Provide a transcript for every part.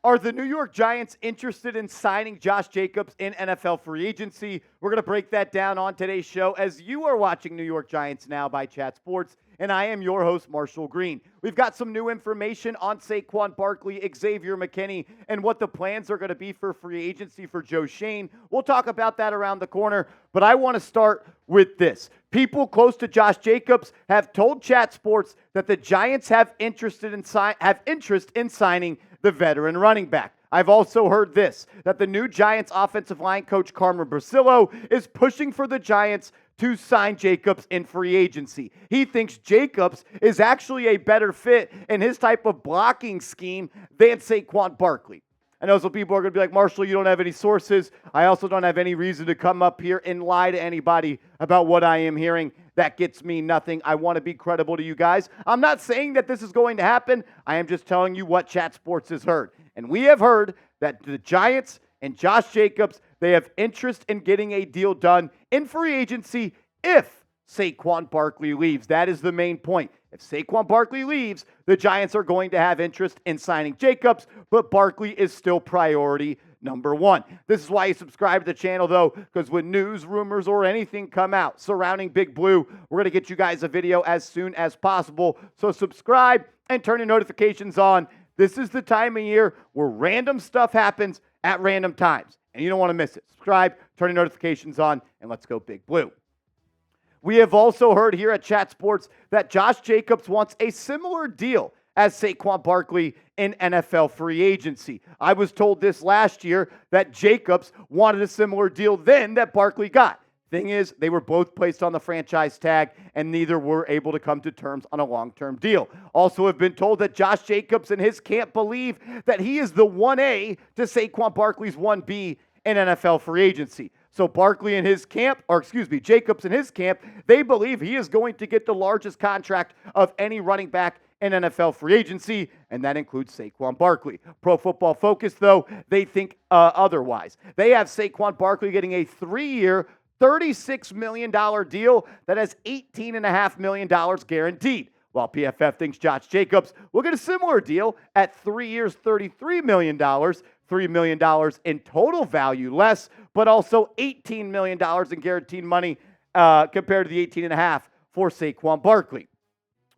Are the New York Giants interested in signing Josh Jacobs in NFL free agency? We're going to break that down on today's show as you are watching New York Giants Now by Chat Sports, and I am your host, Marshall Green. We've got some new information on Saquon Barkley, Xavier McKinney, and what the plans are going to be for free agency for Joe Schoen. We'll talk about that around the corner, but I want to start with this. People close to Josh Jacobs have told Chat Sports that the Giants have interest in signing the veteran running back. I've also heard this, that the new Giants offensive line coach Carmen Bricillo is pushing for the Giants to sign Jacobs in free agency. He thinks Jacobs is actually a better fit in his type of blocking scheme than Saquon Barkley. I know some people are going to be like, Marshall, you don't have any sources. I also don't have any reason to come up here and lie to anybody about what I am hearing. That gets me nothing. I want to be credible to you guys. I'm not saying that this is going to happen. I am just telling you what Chat Sports has heard. And we have heard that the Giants and Josh Jacobs, they have interest in getting a deal done in free agency if Saquon Barkley leaves. That is the main point. If Saquon Barkley leaves, the Giants are going to have interest in signing Jacobs, but Barkley is still priority number one. This is why you subscribe to the channel, though, because when news, rumors, or anything come out surrounding Big Blue, we're going to get you guys a video as soon as possible. So subscribe and turn your notifications on. This is the time of year where random stuff happens at random times, and you don't want to miss it. Subscribe, turn your notifications on, and let's go Big Blue. We have also heard here at Chat Sports that Josh Jacobs wants a similar deal as Saquon Barkley in NFL free agency. I was told this last year that Jacobs wanted a similar deal then that Barkley got. Thing is, they were both placed on the franchise tag, and neither were able to come to terms on a long-term deal. Also have been told that Josh Jacobs and his camp believe that he is the 1A to Saquon Barkley's 1B in NFL free agency. So Jacobs and his camp, they believe he is going to get the largest contract of any running back in NFL free agency, and that includes Saquon Barkley. Pro Football Focus, though, they think otherwise. They have Saquon Barkley getting a 3-year, $36 million deal that has $18.5 million guaranteed, while PFF thinks Josh Jacobs will get a similar deal at 3 years, $33 million, $3 million in total value less, but also $18 million in guaranteed money compared to the $18.5 for Saquon Barkley.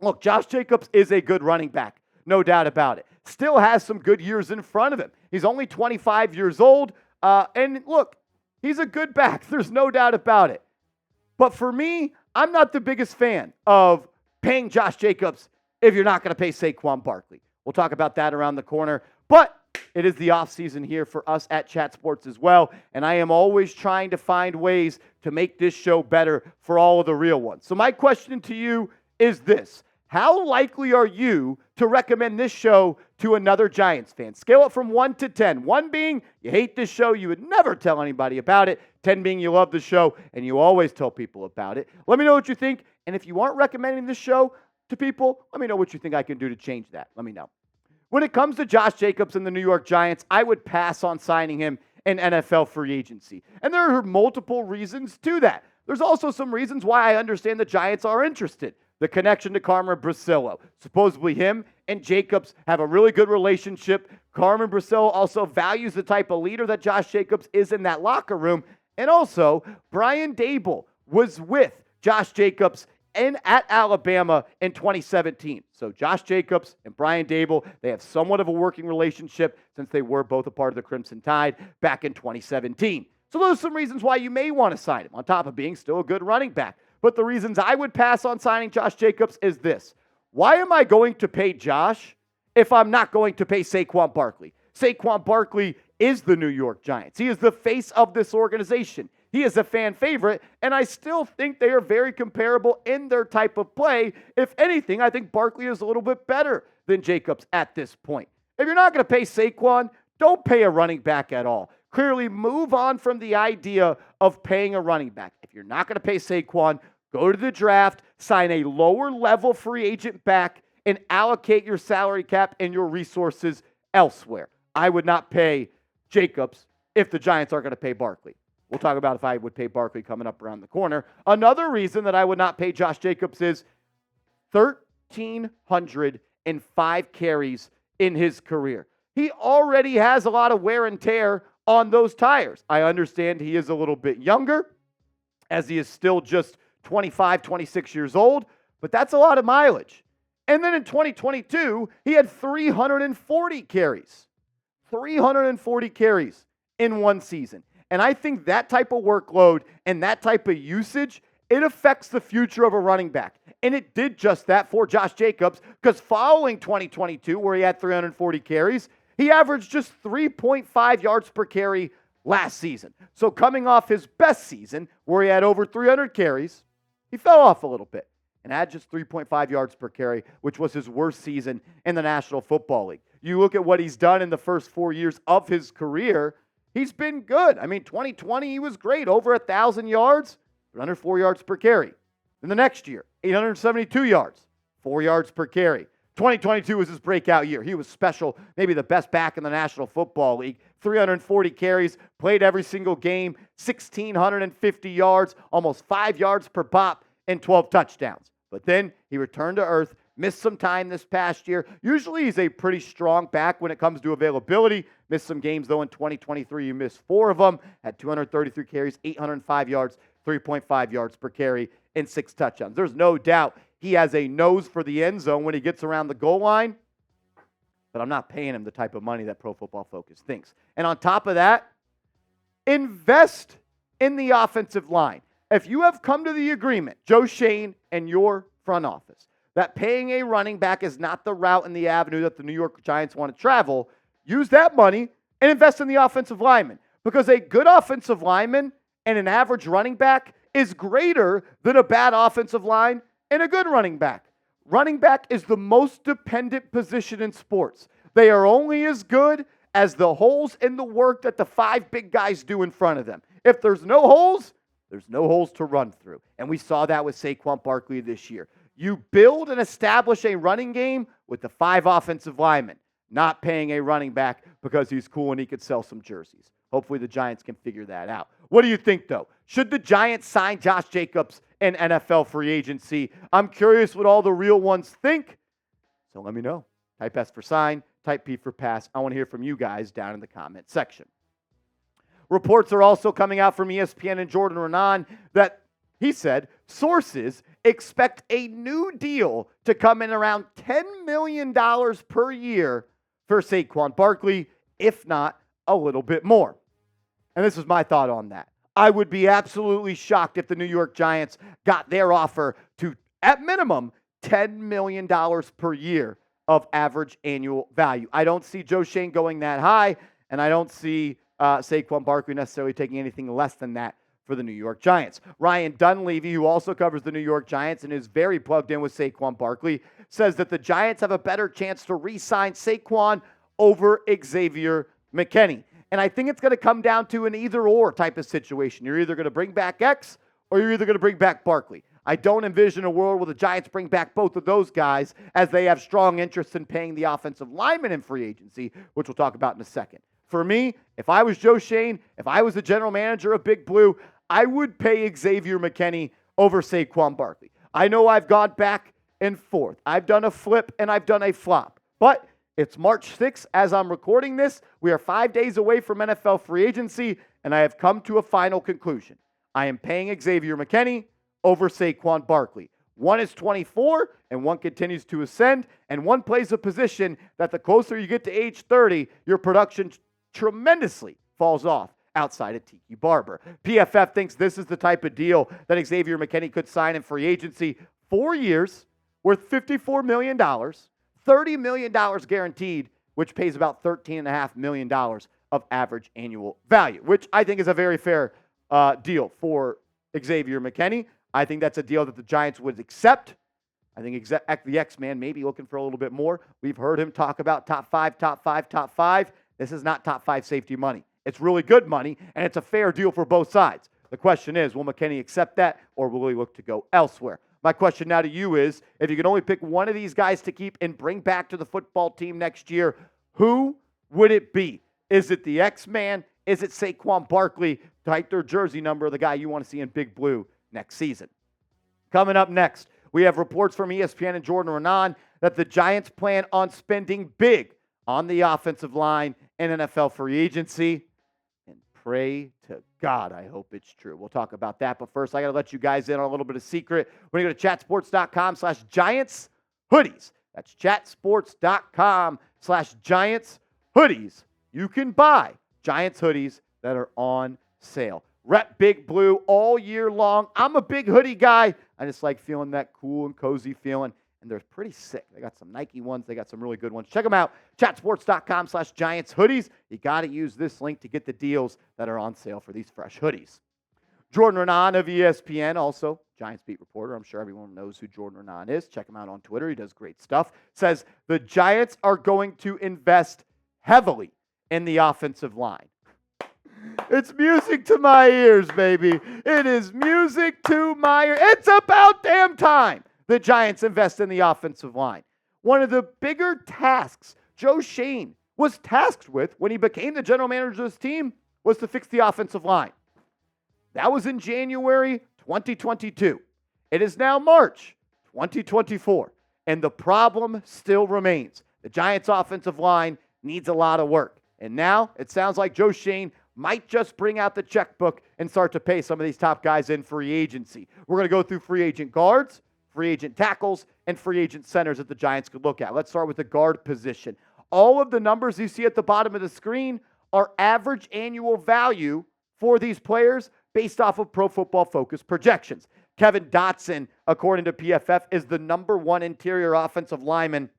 Look, Josh Jacobs is a good running back, no doubt about it. Still has some good years in front of him. He's only 25 years old, and look, he's a good back. There's no doubt about it. But for me, I'm not the biggest fan of paying Josh Jacobs if you're not going to pay Saquon Barkley. We'll talk about that around the corner. But it is the offseason here for us at Chat Sports as well, and I am always trying to find ways to make this show better for all of the real ones. So my question to you is this. How likely are you to recommend this show to another Giants fan? Scale it from 1 to 10. 1 being you hate this show, you would never tell anybody about it. 10 being you love the show, and you always tell people about it. Let me know what you think, and if you aren't recommending this show to people, let me know what you think I can do to change that. Let me know. When it comes to Josh Jacobs and the New York Giants, I would pass on signing him in NFL free agency. And there are multiple reasons to that. There's also some reasons why I understand the Giants are interested. The connection to Carmen Bricillo. Supposedly him and Jacobs have a really good relationship. Carmen Bricillo also values the type of leader that Josh Jacobs is in that locker room. And also, Brian Daboll was with Josh Jacobs at Alabama in 2017. So Josh Jacobs and Brian Daboll, they have somewhat of a working relationship since they were both a part of the Crimson Tide back in 2017. So those are some reasons why you may want to sign him, on top of being still a good running back. But the reasons I would pass on signing Josh Jacobs is this. Why am I going to pay Josh if I'm not going to pay Saquon Barkley? Saquon Barkley is the New York Giants. He is the face of this organization. He is a fan favorite, and I still think they are very comparable in their type of play. If anything, I think Barkley is a little bit better than Jacobs at this point. If you're not going to pay Saquon, don't pay a running back at all. Clearly move on from the idea of paying a running back. If you're not going to pay Saquon, go to the draft, sign a lower level free agent back, and allocate your salary cap and your resources elsewhere. I would not pay Jacobs if the Giants aren't going to pay Barkley. We'll talk about if I would pay Barkley coming up around the corner. Another reason that I would not pay Josh Jacobs is 1,305 carries in his career. he already has a lot of wear and tear on those tires. I understand he is a little bit younger, as he is still just 25, 26 years old, but that's a lot of mileage. And then in 2022, he had 340 carries. 340 carries in one season. And I think that type of workload and that type of usage, it affects the future of a running back. And it did just that for Josh Jacobs, because following 2022, where he had 340 carries, he averaged just 3.5 yards per carry last season. So coming off his best season, where he had over 300 carries, he fell off a little bit and had just 3.5 yards per carry, which was his worst season in the National Football League. You look at what he's done in the first 4 years of his career, he's been good. I mean, 2020, he was great, over 1,000 yards, but under 4 yards per carry. Then the next year, 872 yards, 4 yards per carry. 2022 was his breakout year. He was special, maybe the best back in the National Football League. 340 carries, played every single game, 1,650 yards, almost 5 yards per pop, and 12 touchdowns. But then he returned to earth, missed some time this past year. Usually he's a pretty strong back when it comes to availability. Missed some games, though, in 2023. He missed 4 of them, had 233 carries, 805 yards, 3.5 yards per carry, and 6 touchdowns. There's no doubt he has a nose for the end zone when he gets around the goal line, but I'm not paying him the type of money that Pro Football Focus thinks. And on top of that, invest in the offensive line. If you have come to the agreement, Joe Schoen and your front office, that paying a running back is not the route and the avenue that the New York Giants want to travel, use that money and invest in the offensive lineman. Because a good offensive lineman and an average running back is greater than a bad offensive line and a good running back. Running back is the most dependent position in sports. They are only as good as the holes in the work that the 5 big guys do in front of them. If there's no holes, there's no holes to run through. And we saw that with Saquon Barkley this year. You build and establish a running game with the 5 offensive linemen, not paying a running back because he's cool and he could sell some jerseys. Hopefully the Giants can figure that out. What do you think, though? Should the Giants sign Josh Jacobs in NFL free agency? I'm curious what all the real ones think, so let me know. Type S for sign, type P for pass. I want to hear from you guys down in the comment section. Reports are also coming out from ESPN and Jordan Renan that he said sources expect a new deal to come in around $10 million per year for Saquon Barkley, if not a little bit more. And this is my thought on that. I would be absolutely shocked if the New York Giants got their offer to, at minimum, $10 million per year of average annual value. I don't see Joe Schoen going that high, and I don't see Saquon Barkley necessarily taking anything less than that for the New York Giants. Ryan Dunleavy, who also covers the New York Giants and is very plugged in with Saquon Barkley, says that the Giants have a better chance to re-sign Saquon over Xavier McKinney. And I think it's going to come down to an either-or type of situation. You're either going to bring back X or you're either going to bring back Barkley. I don't envision a world where the Giants bring back both of those guys, as they have strong interest in paying the offensive lineman in free agency, which we'll talk about in a second. For me, if I was Joe Schoen, if I was the general manager of Big Blue, I would pay Xavier McKinney over Saquon Barkley. I know I've gone back and forth. I've done a flip and I've done a flop. But it's March 6th as I'm recording this. We are 5 days away from NFL free agency, and I have come to a final conclusion. I am paying Xavier McKinney over Saquon Barkley. One is 24, and one continues to ascend, and one plays a position that the closer you get to age 30, your production tremendously falls off outside of Tiki Barber. PFF thinks this is the type of deal that Xavier McKinney could sign in free agency. 4 years, worth $54 million, $30 million guaranteed, which pays about $13.5 million of average annual value, which I think is a very fair deal for Xavier McKinney. I think that's a deal that the Giants would accept. I think the X-Man may be looking for a little bit more. We've heard him talk about top five, top five, top five. This is not top 5 safety money. It's really good money, and it's a fair deal for both sides. The question is, will McKinney accept that, or will he look to go elsewhere? My question now to you is, if you could only pick one of these guys to keep and bring back to the football team next year, who would it be? Is it the X-Man? Is it Saquon Barkley? Type their jersey number of the guy you want to see in Big Blue next season. Coming up next, we have reports from ESPN and Jordan Renan that the Giants plan on spending big on the offensive line in NFL free agency. And pray to God, I hope it's true. We'll talk about that. But first, I got to let you guys in on a little bit of secret. When you go to chatsports.com/Giants hoodies, that's chatsports.com/Giants hoodies, you can buy Giants hoodies that are on sale. Rep Big Blue all year long. I'm a big hoodie guy. I just like feeling that cool and cozy feeling. And they're pretty sick. They got some Nike ones. They got some really good ones. Check them out. Chatsports.com/Giants hoodies. You got to use this link to get the deals that are on sale for these fresh hoodies. Jordan Renan of ESPN, also Giants beat reporter. I'm sure everyone knows who Jordan Renan is. Check him out on Twitter. He does great stuff. Says the Giants are going to invest heavily in the offensive line. It's music to my ears, baby. It is music to my ears. It's about damn time the Giants invest in the offensive line. One of the bigger tasks Joe Schoen was tasked with when he became the general manager of this team was to fix the offensive line. That was in January 2022. It is now March 2024, and the problem still remains. The Giants' offensive line needs a lot of work. And now it sounds like Joe Schoen might just bring out the checkbook and start to pay some of these top guys in free agency. We're going to go through free agent guards, free agent tackles, and free agent centers that the Giants could look at. Let's start with the guard position. All of the numbers you see at the bottom of the screen are average annual value for these players based off of Pro Football Focus projections. Kevin Dotson, according to PFF, is the number one interior offensive lineman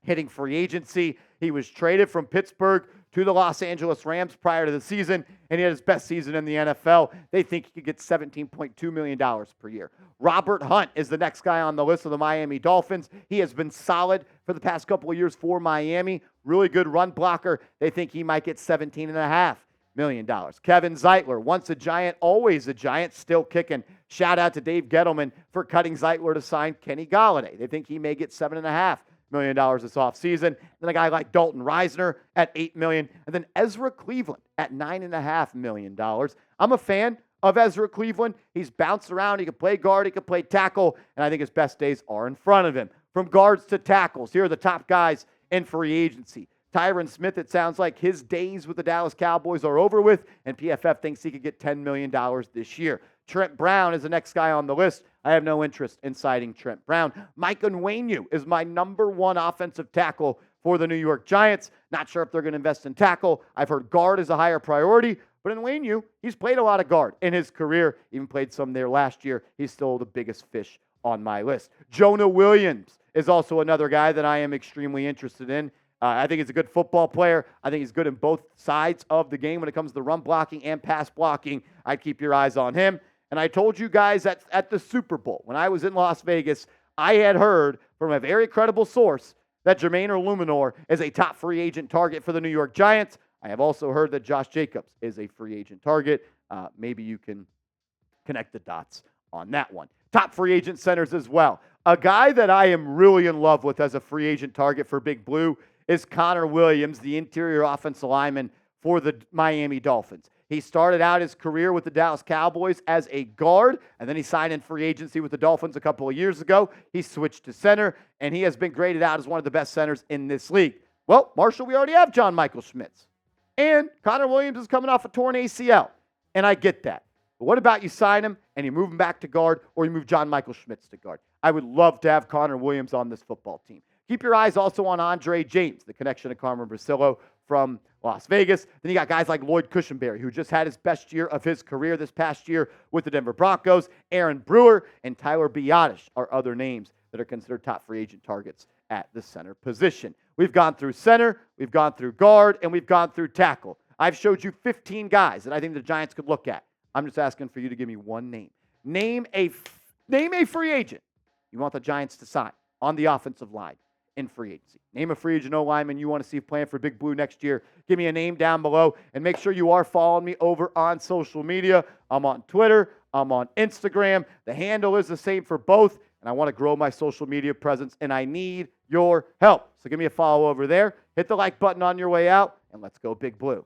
hitting free agency. He was traded from Pittsburgh to the Los Angeles Rams prior to the season, and he had his best season in the NFL. They think he could get $17.2 million per year. Robert Hunt is the next guy on the list of the Miami Dolphins. He has been solid for the past couple of years for Miami. Really good run blocker. They think he might get $17.5 million. Kevin Zeitler, once a Giant, always a Giant, still kicking. Shout out to Dave Gettleman for cutting Zeitler to sign Kenny Golladay. They think he may get $7.5 million this offseason. Then a guy like Dalton Reisner at $8 million. And then Ezra Cleveland at $9.5 million. I'm a fan of Ezra Cleveland. He's bounced around. He can play guard. He can play tackle. And I think his best days are in front of him. From guards to tackles, here are the top guys in free agency. Tyron Smith, it sounds like his days with the Dallas Cowboys are over with, and PFF thinks he could get $10 million this year. Trent Brown is the next guy on the list. I have no interest in citing Trent Brown. Mike Onwenu is my number one offensive tackle for the New York Giants. Not sure if they're going to invest in tackle. I've heard guard is a higher priority, but Onwenu, he's played a lot of guard in his career, even played some there last year. He's still the biggest fish on my list. Jonah Williams is also another guy that I am extremely interested in. I think he's a good football player. I think he's good in both sides of the game when it comes to run blocking and pass blocking. I'd keep your eyes on him. And I told you guys at the Super Bowl, when I was in Las Vegas, I had heard from a very credible source that Jermaine Illuminor is a top free agent target for the New York Giants. I have also heard that Josh Jacobs is a free agent target. Maybe you can connect the dots on that one. Top free agent centers as well. A guy that I am really in love with as a free agent target for Big Blue is Connor Williams, the interior offensive lineman for the Miami Dolphins. He started out his career with the Dallas Cowboys as a guard, and then he signed in free agency with the Dolphins a couple of years ago. He switched to center, and he has been graded out as one of the best centers in this league. Well, Marshall, we already have John Michael Schmitz. And Connor Williams is coming off a torn ACL, and I get that. But what about you sign him and you move him back to guard, or you move John Michael Schmitz to guard? I would love to have Connor Williams on this football team. Keep your eyes also on Adoree Jackson, the connection to Carmen Bricillo from Las Vegas. Then you got guys like Lloyd Cushenberry, who just had his best year of his career this past year with the Denver Broncos. Aaron Brewer and Tyler Biadasz are other names that are considered top free agent targets at the center position. We've gone through center, we've gone through guard, and we've gone through tackle. I've showed you 15 guys that I think the Giants could look at. I'm just asking for you to give me one name. Name a free agent you want the Giants to sign on the offensive line in free agency. Name a free agent O-lineman you want to see playing for Big Blue next year. Give me a name down below, and make sure you are following me over on social media. I'm on Twitter. I'm on Instagram. The handle is the same for both, and I want to grow my social media presence, and I need your help. So give me a follow over there. Hit the like button on your way out, and let's go Big Blue.